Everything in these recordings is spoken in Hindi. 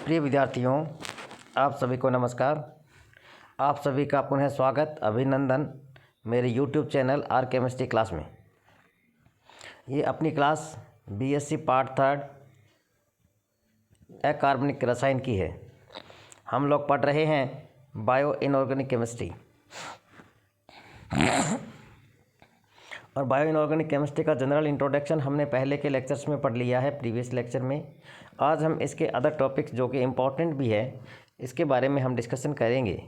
प्रिय विद्यार्थियों, आप सभी को नमस्कार। आप सभी का पुनः स्वागत, अभिनंदन मेरे YouTube channel are chemistry class में। ये अपनी क्लास BSc पार्ट 3 अकार्बनिक रसायन की है। हम लोग पढ़ रहे हैं बायो इनऑर्गेनिक केमिस्ट्री। और बायो इनऑर्गेनिक केमिस्ट्री का जनरल इंट्रोडक्शन हमने पहले के लेक्चर्स में पढ़ लिया है, प्रीवियस लेक्चर में। आज हम इसके अदर टॉपिक्स जो कि इम्पॉर्टेंट भी है, इसके बारे में हम डिस्कशन करेंगे।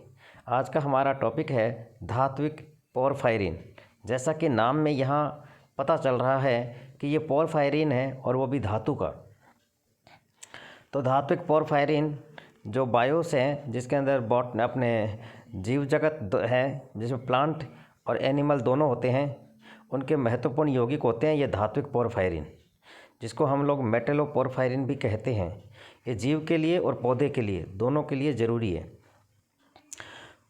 आज का हमारा टॉपिक है धात्विक पोरफायरिन। जैसा कि नाम में यहाँ पता चल रहा है कि ये पोरफायरिन है और वो भी धातु का। तो धात्विक पोरफायरिन जो बायोस हैं, जिसके अंदर अपने जीव जगत है, जिसमें प्लांट और एनिमल दोनों होते हैं, उनके महत्वपूर्ण यौगिक होते हैं ये धात्विक पोरफायरिन, जिसको हम लोग मेटलोपोरफायरिन भी कहते हैं। ये जीव के लिए और पौधे के लिए, दोनों के लिए ज़रूरी है।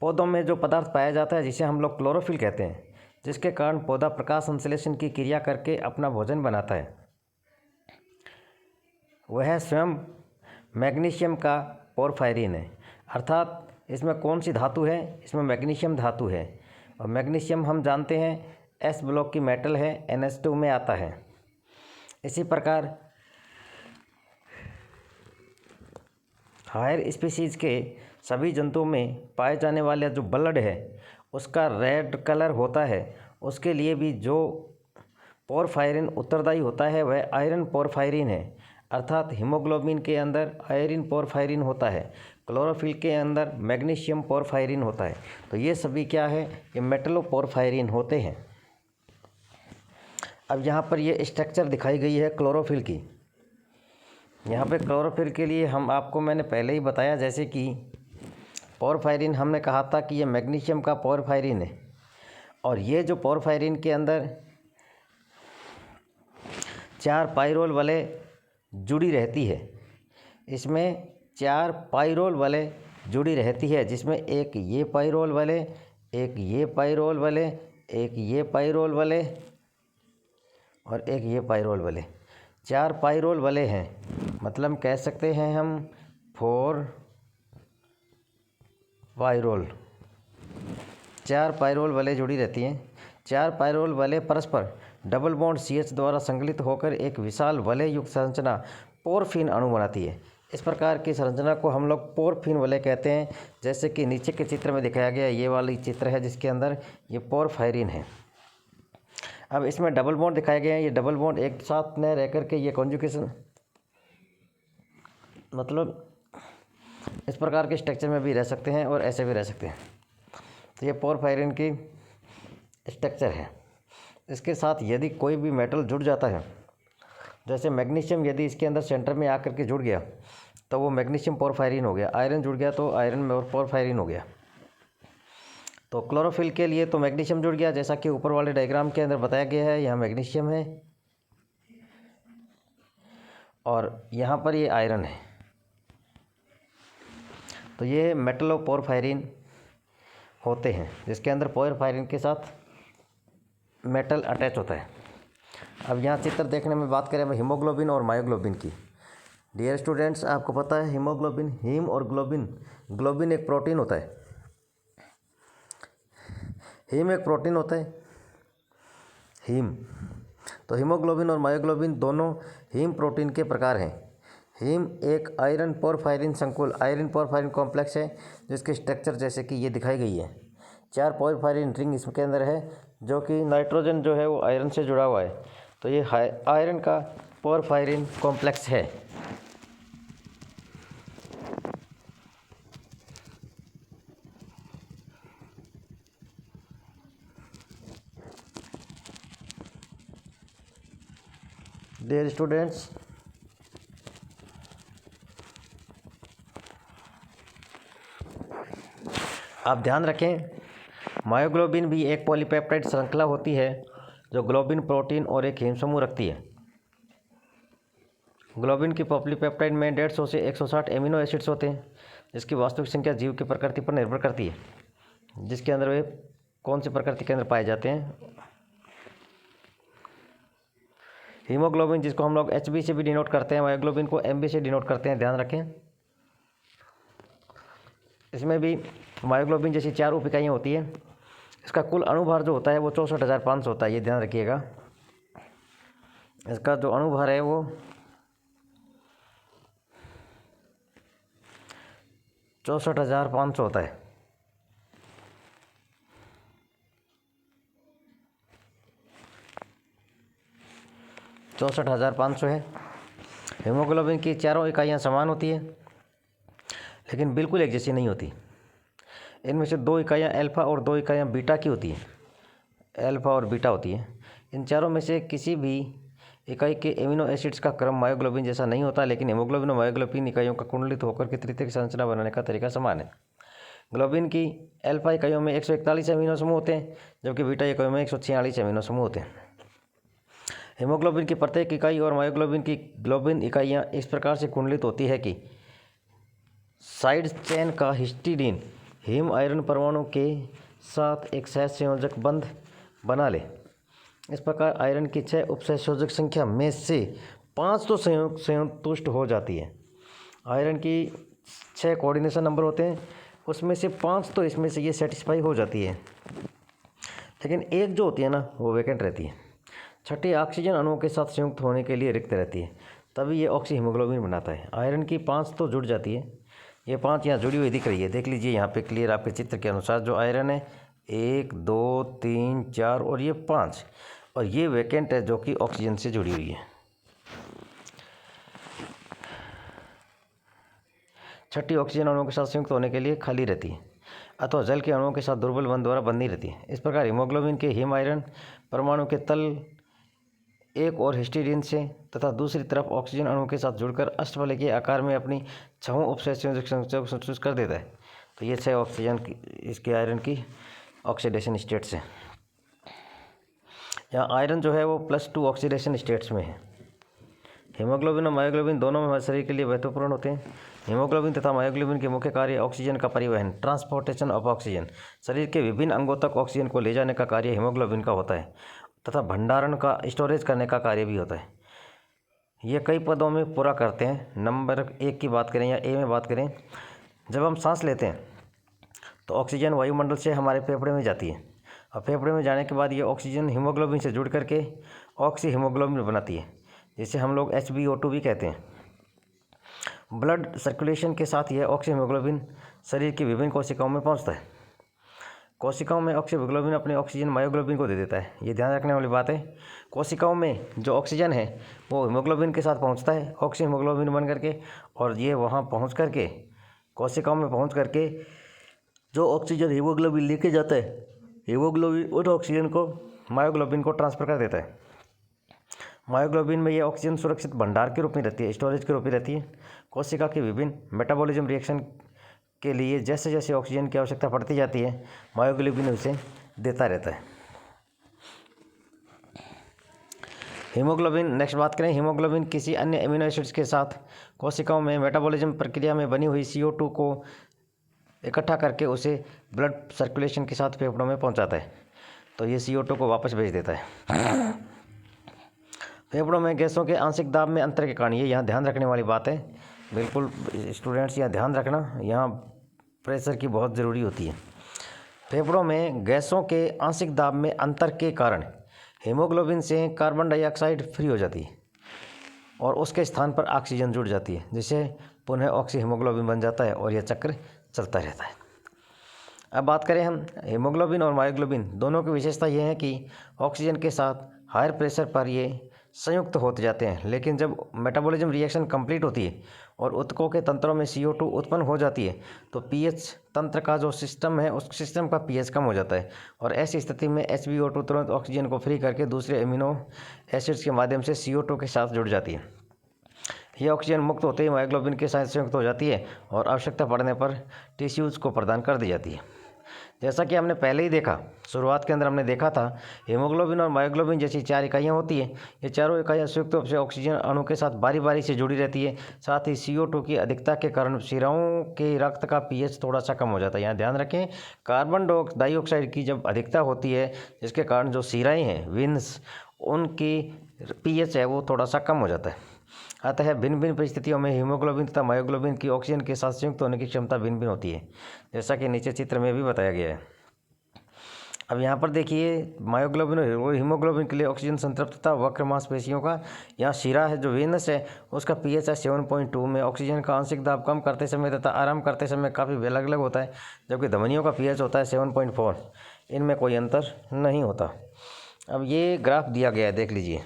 पौधों में जो पदार्थ पाया जाता है जिसे हम लोग क्लोरोफिल कहते हैं, जिसके कारण पौधा प्रकाश संश्लेषण की क्रिया करके अपना भोजन बनाता है, वह स्वयं मैग्नीशियम का पोरफायरिन है। अर्थात इसमें कौन सी धातु है? इसमें मैग्नीशियम धातु है। और मैग्नीशियम हम जानते हैं S ब्लॉक की मेटल है, NH2 में आता है। इसी प्रकार हायर स्पीसीज के सभी जंतुओं में पाए जाने वाला जो ब्लड है उसका रेड कलर होता है, उसके लिए भी जो पोरफायरिन उत्तरदायी होता है वह आयरन पोरफायरिन है। अर्थात हीमोग्लोबिन के अंदर आयरन पोरफायरिन होता है, क्लोरोफिल के अंदर मैग्नीशियम पोरफायरिन होता है। तो ये सभी क्या है? ये मेटलोपोरफायरिन होते हैं। अब यहाँ पर ये स्ट्रक्चर दिखाई गई है क्लोरोफिल की। यहाँ पे क्लोरोफिल के लिए मैंने पहले ही बताया, जैसे कि पोरफायरिन हमने कहा था कि ये मैग्नीशियम का पोरफायरिन है। और ये जो पोरफायरिन के अंदर 4 पाइरोल वाले जुड़ी रहती है, इसमें 4 पाइरोल वाले जुड़ी रहती है, जिसमें एक ये पाइरोल वाले, एक ये पाइरोल वाले, एक ये पाइरोल वाले और एक ये पाइरोल वाले। 4 पाइरोल वाले हैं, मतलब कह सकते हैं हम 4 पाइरोल। 4 पाइरोल वाले जुड़ी रहती हैं। 4 पाइरोल वाले परस्पर डबल बॉन्ड CH द्वारा संगलित होकर एक विशाल वलय युक्त संरचना पोरफिन अणु बनाती है। इस प्रकार की संरचना को हम लोग पोरफिन वलय कहते हैं। जैसे कि नीचे के चित्र में दिखाया गया ये वाली चित्र है, जिसके अंदर ये पोरफायरिन है। अब इसमें डबल बॉन्ड दिखाए गए हैं। ये डबल बॉन्ड एक साथ में रह करके ये कॉन्जुगेशन, मतलब इस प्रकार के स्ट्रक्चर में भी रह सकते हैं और ऐसे भी रह सकते हैं। तो ये पोरफायरिन की स्ट्रक्चर है। इसके साथ यदि कोई भी मेटल जुड़ जाता है, जैसे मैग्नीशियम यदि इसके अंदर सेंटर में आकर के जुड़ गया तो वो मैग्नीशियम पोरफायरिन हो गया। आयरन जुड़ गया तो आयरन पोरफायरिन हो गया। तो क्लोरोफिल के लिए तो मैग्नीशियम जुड़ गया, जैसा कि ऊपर वाले डायग्राम के अंदर बताया गया है। यहाँ मैग्नीशियम है और यहाँ पर ये आयरन है। तो ये मेटलोपोरफायरिन होते हैं, जिसके अंदर पोरफायरिन के साथ मेटल अटैच होता है। अब यहाँ चित्र देखने में बात करें हीमोग्लोबिन और मायोग्लोबिन की। डियर स्टूडेंट्स, आपको पता है हीमोग्लोबिन, हीम और ग्लोबिन, ग्लोबिन एक प्रोटीन होता है, हीम एक प्रोटीन होता है, हीम। तो हीमोग्लोबिन और मायोग्लोबिन दोनों हीम प्रोटीन के प्रकार हैं। हीम एक आयरन पोरफायरिन संकुल, आयरन पोरफायरिन कॉम्प्लेक्स है, जिसकी स्ट्रक्चर जैसे कि ये दिखाई गई है। 4 पोरफायरिन रिंग इसके अंदर है, जो कि नाइट्रोजन जो है वो आयरन से जुड़ा हुआ है। तो ये आयरन का पोरफायरिन कॉम्प्लेक्स है। डियर स्टूडेंट्स, आप ध्यान रखें, मायोग्लोबिन भी एक पॉलीपेप्टाइड श्रृंखला होती है जो ग्लोबिन प्रोटीन और एक हीम समूह रखती है। ग्लोबिन की पॉलीपेप्टाइड में 150 से 160 एमिनो एसिड्स होते हैं, जिसकी वास्तविक संख्या जीव की प्रकृति पर निर्भर करती है, जिसके अंदर वे कौन सी प्रकृति के अंदर पाए जाते हैं। हीमोग्लोबिन जिसको हम लोग HB से भी डिनोट करते हैं, मायोग्लोबिन को MB से डिनोट करते हैं, ध्यान रखें। इसमें भी मायोग्लोबिन जैसी 4 उप इकाइयाँ होती है। इसका कुल अणुभार जो होता है वो 64,500 होता है, ये ध्यान रखिएगा। इसका जो अणुभार है वो 64,500 होता है। चौंसठ हज़ार 500 है। हीमोग्लोबिन की चारों इकाइयाँ समान होती है, लेकिन बिल्कुल एक जैसी नहीं होती। इनमें से 2 इकाइयाँ अल्फ़ा और 2 इकाइयाँ बीटा की होती है, अल्फ़ा और बीटा होती है। इन चारों में से किसी भी इकाई के एमिनो एसिड्स का क्रम मायोग्लोबिन जैसा नहीं होता, लेकिन हीमोग्लोबिन और मायोग्लोबिन इकाइयों का कुंडलित होकर के तृतीयक संरचना बनाने का तरीका समान है। ग्लोबिन की अल्फ़ा इकाइयों में 141 अमीनो समूह होते हैं, जबकि बीटा इकाइयों में 146 अमीनो समूह होते हैं। हीमोग्लोबिन की प्रत्येक इकाई और मायोग्लोबिन की ग्लोबिन इकाइयाँ इस प्रकार से कुंडलित होती है कि साइड चेन का हिस्टिडीन हीम आयरन परमाणु के साथ एक सहसंयोजक बंध बना ले। इस प्रकार आयरन की 6 उपसहसंयोजक संख्या में से 5 तो संतुष्ट हो जाती है। आयरन की 6 कोऑर्डिनेशन नंबर होते हैं, उसमें से 5 तो इसमें से ये सेटिस्फाई हो जाती है, लेकिन एक जो होती है ना वो वैकेंट रहती है। छठी ऑक्सीजन अणुओं के साथ संयुक्त होने के लिए रिक्त रहती है, तभी ये ऑक्सी हीमोग्लोबिन बनाता है। आयरन की 5 तो जुड़ जाती है, ये 5 यहाँ जुड़ी हुई दिख रही है, देख लीजिए यहाँ पे क्लियर आपके चित्र के अनुसार। जो आयरन है 1 2 3 4 और ये 5, और ये वैकेंट है जो कि ऑक्सीजन से जुड़ी हुई है। छठी ऑक्सीजन अणुओं के साथ संयुक्त होने के लिए खाली रहती है, अथवा जल के अणुओं के साथ दुर्बल बंध द्वारा बंधी रहती है। इस प्रकार हीमोग्लोबिन के हीम आयरन परमाणु के तल एक और हिस्टिडीन से तथा दूसरी तरफ ऑक्सीजन अणु के साथ जुड़कर अष्टफलकीय के आकार में अपनी 6 उपसहसंयोजक संरचना को संतुष्ट कर देता है। तो ये 6 ऑक्सीजन की इसके आयरन की ऑक्सीडेशन स्टेट्स हैं। यहाँ आयरन जो है वो +2 ऑक्सीडेशन स्टेट्स में है। हीमोग्लोबिन और मायोग्लोबिन दोनों में हमारे शरीर के लिए महत्वपूर्ण होते हैं। हीमोग्लोबिन तथा मायोग्लोबिन के मुख्य कार्य ऑक्सीजन का परिवहन, ट्रांसपोर्टेशन ऑफ ऑक्सीजन, शरीर के विभिन्न अंगों तक ऑक्सीजन को ले जाने का कार्य हीमोग्लोबिन का होता है, तथा भंडारण का, स्टोरेज करने का कार्य भी होता है। ये कई पदों में पूरा करते हैं। नंबर 1 की बात करें या ए में बात करें, जब हम सांस लेते हैं तो ऑक्सीजन वायुमंडल से हमारे फेफड़े में जाती है, और फेफड़े में जाने के बाद ये ऑक्सीजन हीमोग्लोबिन से जुड़ करके ऑक्सी हीमोग्लोबिन बनाती है, जिसे हम लोग HbO2 भी कहते हैं। ब्लड सर्कुलेशन के साथ यह ऑक्सी हीमोग्लोबिन शरीर की विभिन्न कोशिकाओं में पहुंचता है। कोशिकाओं में ऑक्सी हीमोग्लोबिन अपने ऑक्सीजन मायोग्लोबिन को दे देता है। ये ध्यान रखने वाली बात है। कोशिकाओं में जो ऑक्सीजन है वो हीमोग्लोबिन के साथ पहुंचता है ऑक्सी हीमोग्लोबिन बन करके, और ये वहाँ पहुँच करके कोशिकाओं में पहुँच करके जो ऑक्सीजन हीमोग्लोबिन लेके जाता है, हीमोग्लोबिन उन ऑक्सीजन को मायोग्लोबिन को ट्रांसफ़र कर देता है। मायोग्लोबिन में ये ऑक्सीजन सुरक्षित भंडार के रूप में रहती है, स्टोरेज के रूप में रहती है। कोशिका के विभिन्न मेटाबॉलिज्म रिएक्शन के लिए जैसे जैसे ऑक्सीजन की आवश्यकता पड़ती जाती है, मायोग्लोबिन उसे देता रहता है। हीमोग्लोबिन, नेक्स्ट बात करें, हीमोग्लोबिन किसी अन्य एमिनो एसिड्स के साथ कोशिकाओं में मेटाबॉलिज्म प्रक्रिया में बनी हुई CO2 को इकट्ठा करके उसे ब्लड सर्कुलेशन के साथ फेफड़ों में पहुंचाता है, तो ये CO2 को वापस भेज देता है। फेफड़ों में गैसों के आंशिक दाब में अंतर के कारण, ये यहाँ ध्यान रखने वाली बात है, बिल्कुल स्टूडेंट्स यहाँ ध्यान रखना, यहाँ प्रेशर की बहुत ज़रूरी होती है। फेफड़ों में गैसों के आंशिक दाब में अंतर के कारण हीमोग्लोबिन से कार्बन डाइऑक्साइड फ्री हो जाती है और उसके स्थान पर ऑक्सीजन जुड़ जाती है, जिससे पुनः ऑक्सी हीमोग्लोबिन बन जाता है और यह चक्र चलता रहता है। अब बात करें हम हीमोग्लोबिन और मायोग्लोबिन दोनों की विशेषता यह है कि ऑक्सीजन के साथ हायर प्रेशर पर ये संयुक्त होते जाते हैं, लेकिन जब मेटाबॉलिज्म रिएक्शन कंप्लीट होती है और ऊतकों के तंत्रों में CO2 उत्पन्न हो जाती है, तो pH तंत्र का जो सिस्टम है उस सिस्टम का pH कम हो जाता है, और ऐसी स्थिति में HbO2 तुरंत ऑक्सीजन को फ्री करके दूसरे एमिनो एसिड्स के माध्यम से CO2 के साथ जुड़ जाती है। यह ऑक्सीजन मुक्त होते ही मायोग्लोबिन के साथ संयुक्त हो जाती है और आवश्यकता पड़ने पर टिश्यूज़ को प्रदान कर दी जाती है। जैसा कि हमने पहले ही देखा, शुरुआत के अंदर हमने देखा था, हीमोग्लोबिन और मायोग्लोबिन जैसी 4 इकाइयाँ होती हैं। ये चारों इकाइयाँ संयुक्त रूप से ऑक्सीजन अणु के साथ बारी बारी से जुड़ी रहती है। साथ ही CO2 की अधिकता के कारण शिराओं के रक्त का pH थोड़ा सा कम हो जाता है। यहाँ ध्यान रखें, कार्बन डाइऑक्साइड की जब अधिकता होती है, जिसके कारण जो शिराएँ हैं, वेन्स, उनकी pH है वो थोड़ा सा कम हो जाता है। अतः भिन्न भिन्न परिस्थितियों में हीमोग्लोबिन तथा मायोग्लोबिन की ऑक्सीजन के साथ संयुक्त होने की क्षमता भिन्न भिन्न होती है, जैसा कि नीचे चित्र में भी बताया गया है। अब यहाँ पर देखिए, मायोग्लोबिन और हीमोग्लोबिन के लिए ऑक्सीजन संतृप्तता वक्र मांसपेशियों का, यहाँ शिरा है जो वेनस है उसका पीएच है 7.2 में ऑक्सीजन का आंशिक दाब कम करते समय तथा आराम करते समय काफ़ी अलग अलग होता है, जबकि धमनियों का पीएच होता है 7.4। इनमें कोई अंतर नहीं होता। अब ये ग्राफ दिया गया है, देख लीजिए,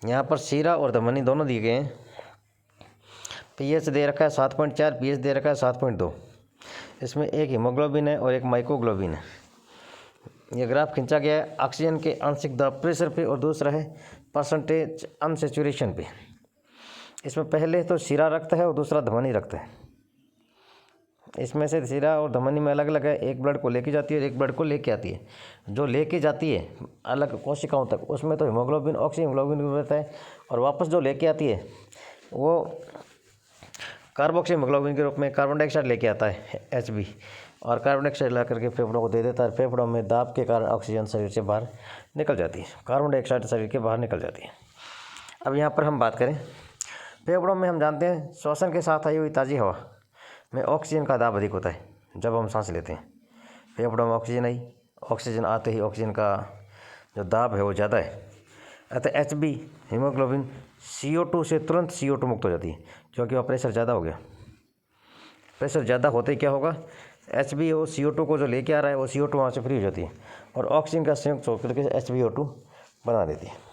यहाँ पर शिरा और धमनी दोनों दिए गए हैं। पीएच दे रखा है 7.4, पीएच दे रखा है 7.2। इसमें एक हीमोग्लोबिन है और एक माइकोग्लोबिन है। ये ग्राफ खींचा गया है ऑक्सीजन के आंशिक दाब प्रेशर पे और दूसरा है परसेंटेज अनसेचुरेशन पे। इसमें पहले तो शिरा रक्त है और दूसरा धमनी रक्त है। इसमें से शिरा और धमनी में अलग अलग है, एक ब्लड को लेके जाती है और एक ब्लड को लेके आती है। जो लेके जाती है अलग कोशिकाओं तक, उसमें तो हीमोग्लोबिन ऑक्सीहीमोग्लोबिन रहता है, और वापस जो लेके आती है वो कार्बोक्सी हीमोग्लोबिन के रूप में कार्बन डाइऑक्साइड लेके आता है Hb, और कार्बन डाइऑक्साइड ला करके फेफड़ों को दे देता है। फेफड़ों में दाब के कारण ऑक्सीजन शरीर से बाहर निकल जाती है, कार्बन डाइऑक्साइड शरीर के बाहर निकल जाती है। अब यहाँ पर हम बात करें फेफड़ों में, हम जानते हैं श्वसन के साथ आई हुई ताज़ी हवा में ऑक्सीजन का दाब अधिक होता है जब हम सांस लेते हैं। फेफड़ों में ऑक्सीजन आई, ऑक्सीजन आते ही ऑक्सीजन का जो दाब है वो ज़्यादा है, अतः Hb हीमोग्लोबिन CO2 से तुरंत CO2 मुक्त हो जाती है, क्योंकि वह प्रेशर ज़्यादा हो गया। प्रेशर ज़्यादा होते ही क्या होगा, Hb वो CO2 को जो लेके आ रहा है वो CO2 वहाँ से फ्री हो जाती है और ऑक्सीजन का संयुक्त होकर के HbO2 बना देती है।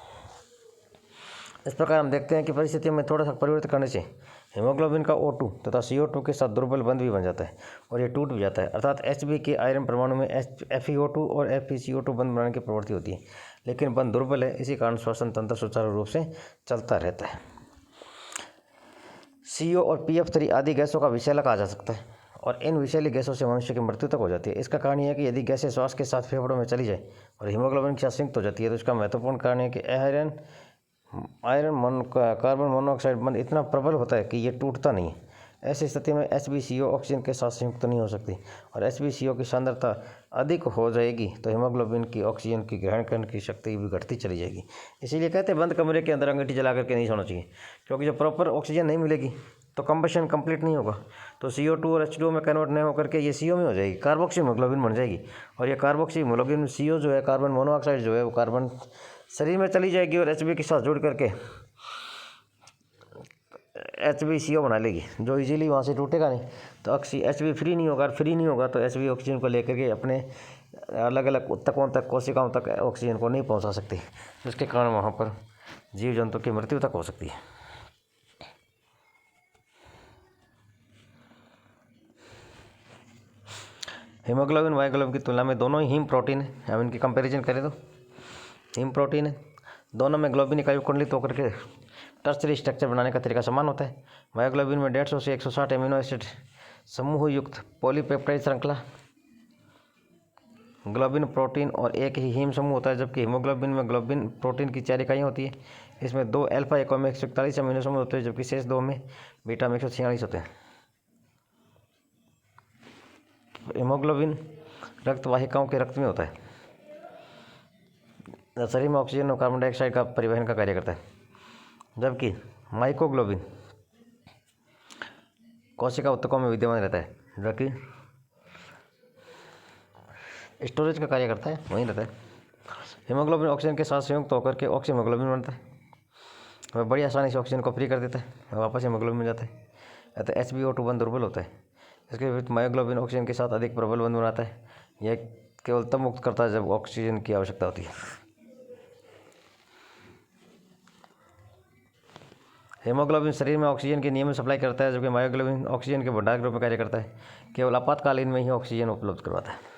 इस प्रकार हम देखते हैं कि परिस्थितियों में थोड़ा सा परिवर्तन करने से हीमोग्लोबिन का O2 तथा CO2 के साथ दुर्बल बंध भी बन जाता है और ये टूट भी जाता है, अर्थात Hb के आयरन परमाणु में FeO2 और FeCO2 बंध बनाने की प्रवृत्ति होती है, लेकिन बंध दुर्बल है, इसी कारण श्वसन तंत्र सुचारू रूप से चलता रहता है। CO और PF3 आदि गैसों का विषैला कहा जा सकता है, और इन विषैली गैसों से मनुष्य की मृत्यु तक हो जाती है। इसका कारण यह है कि यदि गैसें श्वास के साथ फेफड़ों में चली जाए और हीमोग्लोबिन के साथ संयुक्त हो जाती है, तो इसका महत्वपूर्ण कारण है कि कार्बन मोनोऑक्साइड बंध इतना प्रबल होता है कि ये टूटता नहीं है। ऐसी स्थिति में HbCO ऑक्सीजन के साथ संयुक्त नहीं हो सकती और HbCO की सांद्रता अधिक हो जाएगी तो हीमोग्लोबिन की ऑक्सीजन की ग्रहण करने की शक्ति भी घटती चली जाएगी। इसीलिए कहते हैं बंद कमरे के अंदर अंगीठी जला करके नहीं सोना चाहिए, क्योंकि जब प्रॉपर ऑक्सीजन नहीं मिलेगी तो कंबशन कंप्लीट नहीं होगा, तो CO2 और H2O में कन्वर्ट नहीं होकर के ये CO में हो जाएगी, कार्बोक्सी हीमोग्लोबिन बन जाएगी। और ये कार्बोक्सी हीमोग्लोबिन CO जो है, कार्बन मोनोऑक्साइड जो है, वो कार्बन शरीर में चली जाएगी और Hb के साथ जुड़ करके HbCO बना लेगी, जो इजीली वहाँ से टूटेगा नहीं। तो Hb फ्री नहीं होगा, फ्री नहीं होगा तो Hb ऑक्सीजन को लेकर के अपने अलग अलग उत्तकों तक, कोशिकाओं तक ऑक्सीजन को नहीं पहुँचा सकती, जिसके कारण वहाँ पर जीव जंतु की मृत्यु तक हो सकती है। हीमोग्लोबिन मायोग्लोबिन की तुलना में दोनों ही हीम प्रोटीन है। हम इनकी कंपैरिजन करें तो हीम प्रोटीन है, दोनों में ग्लोबिन इकाई कुंडलित होकर के टर्सरी स्ट्रक्चर बनाने का तरीका समान होता है। मायोग्लोबिन में 150 से 160 एमिनो एसिड समूह युक्त पॉलीपेप्टाइड श्रृंखला ग्लोबिन प्रोटीन और एक ही हीम समूह होता है, जबकि हीमोग्लोबिन में ग्लोबिन प्रोटीन की 4 इकाइयाँ होती है। इसमें 2 अल्फा एकम में 141 अमीनो समूह होते हैं, जबकि शेष 2 में बीटा में 146 होते हैं। हीमोग्लोबिन रक्त वाहिकाओं के रक्त में होता है, शरीर में ऑक्सीजन और कार्बन डाइऑक्साइड का परिवहन का कार्य करता है, जबकि माइकोग्लोबिन कोशिका उत्तकों में विद्यमान रहता है, जो कि स्टोरेज का कार्य करता है, वहीं रहता है। हीमोग्लोबिन ऑक्सीजन के साथ संयुक्त होकर के ऑक्सीहीमोग्लोबिन बनता है, वह बड़ी आसानी से ऑक्सीजन को फ्री कर देता है, वापस हीमोग्लोबिन में जाता है, अतः HbO2 बंध दुर्बल होता है। इसके विपरीत मायोग्लोबिन ऑक्सीजन के साथ अधिक प्रबल बंध बनाता है, यह केवल तब मुक्त करता है जब ऑक्सीजन की आवश्यकता होती है। हीमोग्लोबिन शरीर में ऑक्सीजन की नियमित सप्लाई करता है, जबकि मायोग्लोबिन ऑक्सीजन के भंडार के रूप में कार्य करता है, केवल आपातकालीन में ही ऑक्सीजन उपलब्ध करवाता है।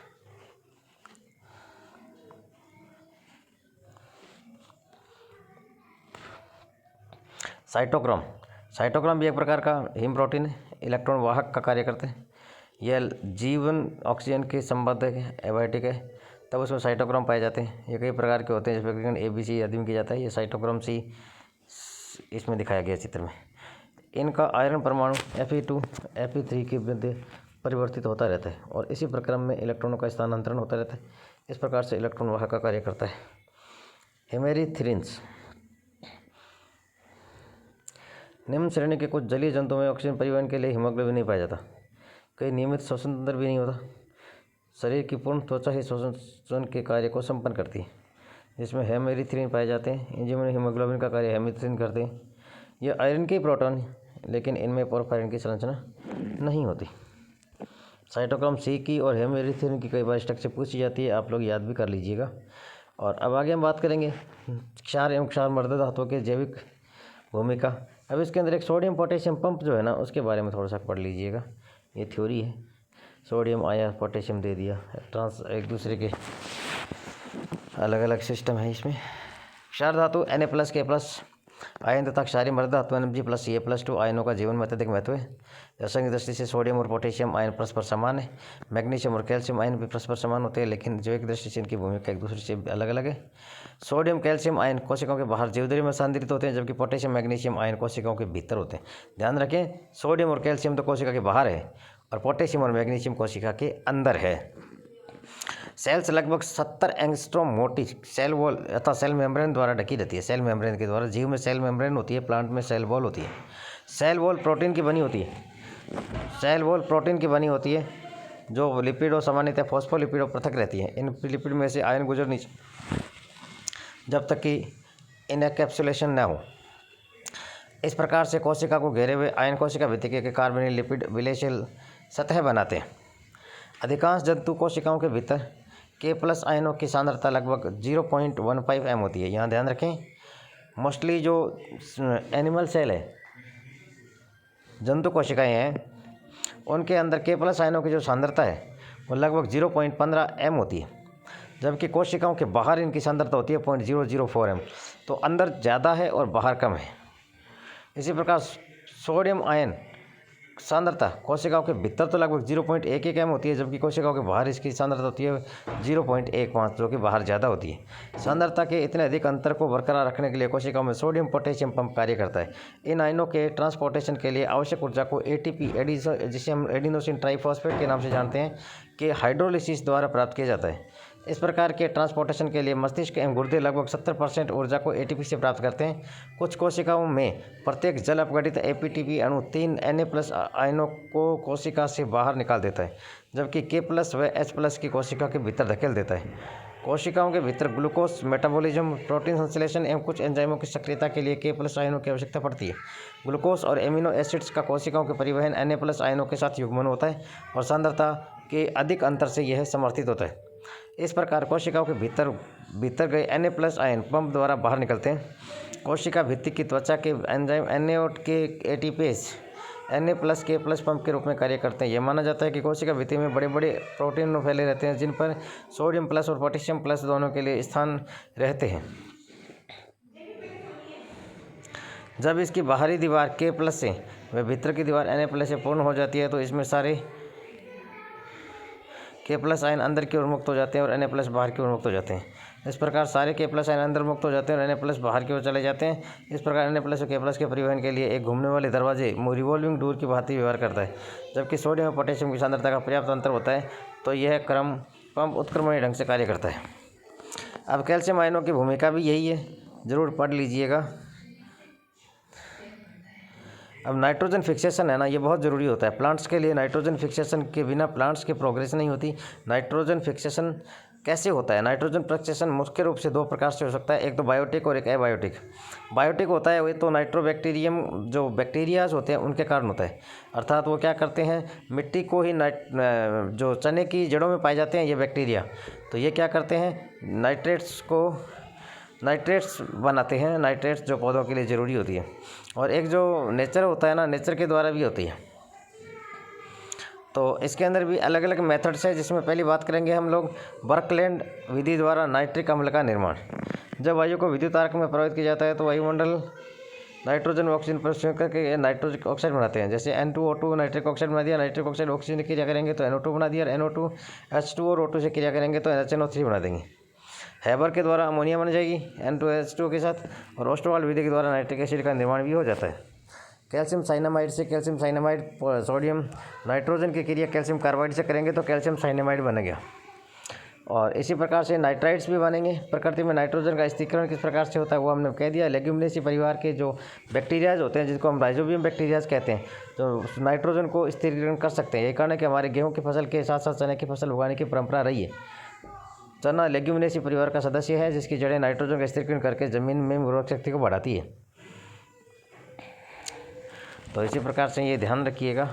साइटोक्रोम भी एक प्रकार का हीम प्रोटीन है, इलेक्ट्रॉन वाहक का कार्य करते हैं। यह जीवन ऑक्सीजन के संबंधित है, एबायोटिक है, तब उसमें साइटोक्रोम पाए जाते हैं। ये कई प्रकार के होते हैं, जिस वर्गीकरण ABC आदि में किया जाता है। ये साइटोक्रोम C इसमें दिखाया गया चित्र में। इनका आयरन परमाणु Fe2 Fe3 के मध्य परिवर्तित होता रहता है और इसी प्रक्रम में इलेक्ट्रॉनों का स्थानांतरण होता रहता है। इस प्रकार से इलेक्ट्रॉन वाहक का कार्य करता है। हेमेरिथ्रिन्स निम्न श्रेणी के कुछ जलीय जंतुओं में ऑक्सीजन परिवहन के लिए हीमोग्लोबिन नहीं पाया जाता। कई नियमित श्वसन तंत्र भी नहीं होता। शरीर की पूर्ण त्वचा ही श्वसन के कार्य को संपन्न करती है, जिसमें हेमेरिथ्रिन पाए जाते हैं। एंजाइम हीमोग्लोबिन का कार्य हेमेरिथ्रिन करते हैं। यह आयरन के प्रोटॉन, लेकिन इनमें पोरफायरिन की संरचना नहीं होती। साइटोक्रोम सी की और हेमेरिथ्रिन की कई बार स्ट्रक्चर पूछी जाती है, आप लोग याद भी कर लीजिएगा। और अब आगे हम बात करेंगे क्षार एवं क्षारमर्दक धातुओं के जैविक भूमिका। अब इसके अंदर एक सोडियम पोटेशियम पंप जो है ना, उसके बारे में थोड़ा सा पढ़ लीजिएगा। ये थ्योरी है। सोडियम आया, पोटेशियम दे दिया, एक दूसरे के अलग अलग सिस्टम है इसमें। क्षार धातु Na+, K+ आयन तथा क्षारीय मर्द धातु Mg+, Ca+2 आयनों का जीवन में अत्यधिक महत्व है। रासायनिक दृष्टि से सोडियम और पोटेशियम आयन परस्पर समान है। मैग्नीशियम और कैल्शियम आयन भी परस्पर समान होते हैं, लेकिन जैविक दृष्टि से इनकी भूमिका एक दूसरे से अलग अलग है। सोडियम कैल्शियम आयन कोशिकाओं के बाहर जीवद्रव्य में स्थानांतरित होते हैं, जबकि पोटेशियम मैग्नीशियम आयन कोशिकाओं के भीतर होते हैं। ध्यान रखें, सोडियम और कैल्शियम तो कोशिका के बाहर है और पोटेशियम और मैग्नीशियम कोशिका के अंदर है। सेल्स लगभग 70 एंगस्ट्रॉम मोटी सेल वॉल अथवा सेल मेम्ब्रेन द्वारा ढकी रहती है। सेल मेम्ब्रेन के द्वारा, जीव में सेल मेम्ब्रेन होती है, प्लांट में सेल वॉल होती है। सेल वॉल प्रोटीन की बनी होती है। सेल वॉल प्रोटीन की बनी होती है, जो लिपिडों सामान्यतः फॉस्फोलिपिडों पृथक रहती है। इन लिपिड में से आयन गुजरनी जब तक कि इनकैप्सुलेशन न हो। इस प्रकार से कोशिका को घेरे हुए आयन कोशिका भित्ति के कार्बनिक लिपिड विलेशियल सतह बनाते हैं। अधिकांश जंतु कोशिकाओं के भीतर K+ आयनों की सांद्रता लगभग 0.15 m होती है। यहाँ ध्यान रखें, मोस्टली जो एनिमल सेल है, जंतु कोशिकाएं हैं, उनके अंदर K+ आयनों की जो सांद्रता है वो लगभग 0.15 m होती है, जबकि कोशिकाओं के बाहर इनकी सांद्रता होती है 0.004 m। तो अंदर ज़्यादा है और बाहर कम है। इसी प्रकार सोडियम आयन सांद्रता कोशिकाओं के भीतर तो लगभग 0.11 m होती है, जबकि कोशिकाओं के बाहर इसकी सांद्रता होती है 0.15, जो कि बाहर ज़्यादा होती है। सांद्रता के इतने अधिक अंतर को बरकरार रखने के लिए कोशिकाओं में सोडियम पोटेशियम पंप कार्य करता है। इन आयनों के ट्रांसपोर्टेशन के लिए आवश्यक ऊर्जा को ATP, जिसे हम एडिनोसिन ट्राइफॉस्फेट के नाम से जानते हैं, कि हाइड्रोलिसिस द्वारा प्राप्त किया जाता है। इस प्रकार के ट्रांसपोर्टेशन के लिए मस्तिष्क एवं गुर्दे लगभग 70% ऊर्जा को ATP से प्राप्त करते हैं। कुछ कोशिकाओं में प्रत्येक जल अपघटित APTP अणु 3 Na+ आयनों को कोशिका से बाहर निकाल देता है, जबकि K+ व H+ की कोशिका के भीतर धकेल देता है। कोशिकाओं के भीतर ग्लूकोज मेटाबॉलिज्म, प्रोटीन संश्लेषण एवं कुछ एंजाइमों की सक्रियता के लिए K+ आयनों की आवश्यकता पड़ती है। ग्लूकोज और एमिनो एसिड्स का कोशिकाओं के परिवहन Na+ आयनों के साथ युग्मन होता है और सांद्रता के अधिक अंतर से यह समर्थित होता है। इस प्रकार कोशिकाओं के भीतर गए Na+ आयन पंप द्वारा बाहर निकलते हैं। कोशिका भित्ति की त्वचा के एंजाइम Na के एटीपेज Na+ K+ पंप के रूप में कार्य करते हैं। यह माना जाता है कि कोशिका भित्ति में बड़े बड़े प्रोटीन फैले रहते हैं, जिन पर सोडियम प्लस और पोटेशियम प्लस दोनों के लिए स्थान रहते हैं। जब इसकी बाहरी दीवार K+ से व भीतर की दीवार Na+ से पूर्ण हो जाती है, तो इसमें सारे K+ आयन अंदर की ओर मुक्त हो जाते हैं और Na+ बाहर की ओर मुक्त हो जाते हैं। इस प्रकार सारे K+ आयन अंदर मुक्त हो जाते हैं और Na+ बाहर की ओर चले जाते हैं। इस प्रकार Na+ और K+ के परिवहन के लिए एक घूमने वाले दरवाजे रिवॉल्विंग डोर की भांति व्यवहार करता है। जबकि सोडियम और पोटेशियम की सांद्रता का पर्याप्त अंतर होता है, तो यह क्रम पंप उत्क्रमणीय ढंग से कार्य करता है। अब कैल्शियम आयनों की भूमिका भी यही है, ज़रूर पढ़ लीजिएगा। अब नाइट्रोजन फिक्सेशन है ना, ये बहुत ज़रूरी होता है प्लांट्स के लिए। नाइट्रोजन फिक्सेशन के बिना प्लांट्स की प्रोग्रेस नहीं होती। नाइट्रोजन फिक्सेशन कैसे होता है? नाइट्रोजन फिक्सेशन मुख्य रूप से 2 प्रकार से हो सकता है, एक तो बायोटिक और एक एबायोटिक। बायोटिक होता है, वो तो नाइट्रोबैक्टीरियम जो बैक्टीरियाज होते हैं उनके कारण होता है। अर्थात वो क्या करते हैं, मिट्टी को ही जो चने की जड़ों में पाए जाते हैं ये बैक्टीरिया, तो ये क्या करते हैं, नाइट्रेट्स बनाते हैं, नाइट्रेट्स जो पौधों के लिए ज़रूरी होती है। और एक जो नेचर होता है ना, नेचर के द्वारा भी होती है। तो इसके अंदर भी अलग अलग मेथड्स है, जिसमें पहली बात करेंगे हम लोग बर्कलैंड विधि द्वारा नाइट्रिक अम्ल का निर्माण। जब वायु को विद्युत आर्क में प्रवाहित किया जाता है तो वायुमंडल नाइट्रोजन ऑक्सीजन पर करके नाइट्रोजन ऑक्साइड बनाते हैं। जैसे N2O2 नाइट्रिक ऑक्साइड बना दिया, नाइट्रिक ऑक्साइड ऑक्सीजन की क्रिया करेंगे तो NO2 बना दिया, और NO2 H2O और O2 से क्रिया करेंगे तो NaCO3 बना देंगे। हैबर के द्वारा अमोनिया बन जाएगी N2H2O के साथ, और ओस्टवाल विधि के द्वारा नाइट्रिक एसिड का निर्माण भी हो जाता है। कैल्शियम साइनामाइड से कैल्शियम साइनामाइड, सोडियम नाइट्रोजन की क्रिया कैल्शियम कार्बाइड से करेंगे तो कैल्शियम साइनामाइड बन गया। और इसी प्रकार से नाइट्राइट्स भी बनेंगे। प्रकृति में नाइट्रोजन का स्थिरीकरण किस प्रकार से होता है वो हमने कह दिया। लेग्यूमिनेसी परिवार के जो बैक्टीरियाज होते हैं, जिसको हम राइजोबियम बैक्टीरियाज कहते हैं, जो नाइट्रोजन को स्थिरीकरण कर सकते हैं। ये कारण है कि हमारे गेहूँ की फसल के साथ साथ चने की फसल उगाने की परंपरा रही है। चना लेग्यूमिनेसी परिवार का सदस्य है, जिसकी जड़ें नाइट्रोजन का स्थिरीकरण करके ज़मीन में उर्वरक शक्ति को बढ़ाती है। तो इसी प्रकार से ये ध्यान रखिएगा।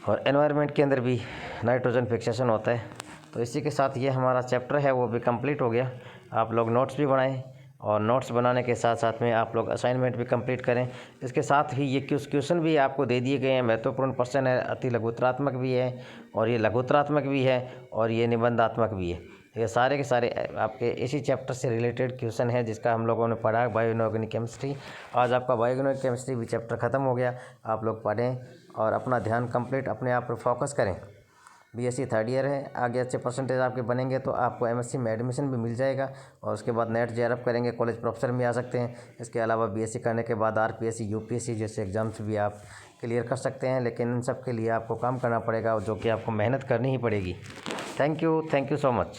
और एनवायरनमेंट के अंदर भी नाइट्रोजन फिक्सेशन होता है। तो इसी के साथ ये हमारा चैप्टर है वो भी कंप्लीट हो गया। आप लोग नोट्स भी बनाएं और नोट्स बनाने के साथ साथ में आप लोग असाइनमेंट भी कंप्लीट करें। इसके साथ ही ये क्वेश्चन भी आपको दे दिए गए हैं। महत्वपूर्ण प्रश्न है, अति लघुत्तरात्मक भी है और ये लघुत्तरात्मक भी है और ये निबंधात्मक भी है। ये सारे के सारे आपके इसी चैप्टर से रिलेटेड क्वेश्चन है, जिसका हम लोगों ने पढ़ा बायो इनऑर्गेनिक केमिस्ट्री। आज आपका बायो इनऑर्गेनिक केमिस्ट्री भी चैप्टर ख़त्म हो गया। आप लोग पढ़ें और अपना ध्यान कंप्लीट अपने आप पर फोकस करें। बीएससी थर्ड ईयर है, आगे अच्छे परसेंटेज आपके बनेंगे तो आपको एमएससी में एडमिशन भी मिल जाएगा और उसके बाद नेट जेआरएफ करेंगे, कॉलेज प्रोफेसर में आ सकते हैं। इसके अलावा बीएससी करने के बाद आरपीएससी, यूपीएससी जैसे एग्ज़ाम्स भी आप क्लियर कर सकते हैं, लेकिन इन सब के लिए आपको काम करना पड़ेगा, जो कि आपको मेहनत करनी ही पड़ेगी। Thank you so much.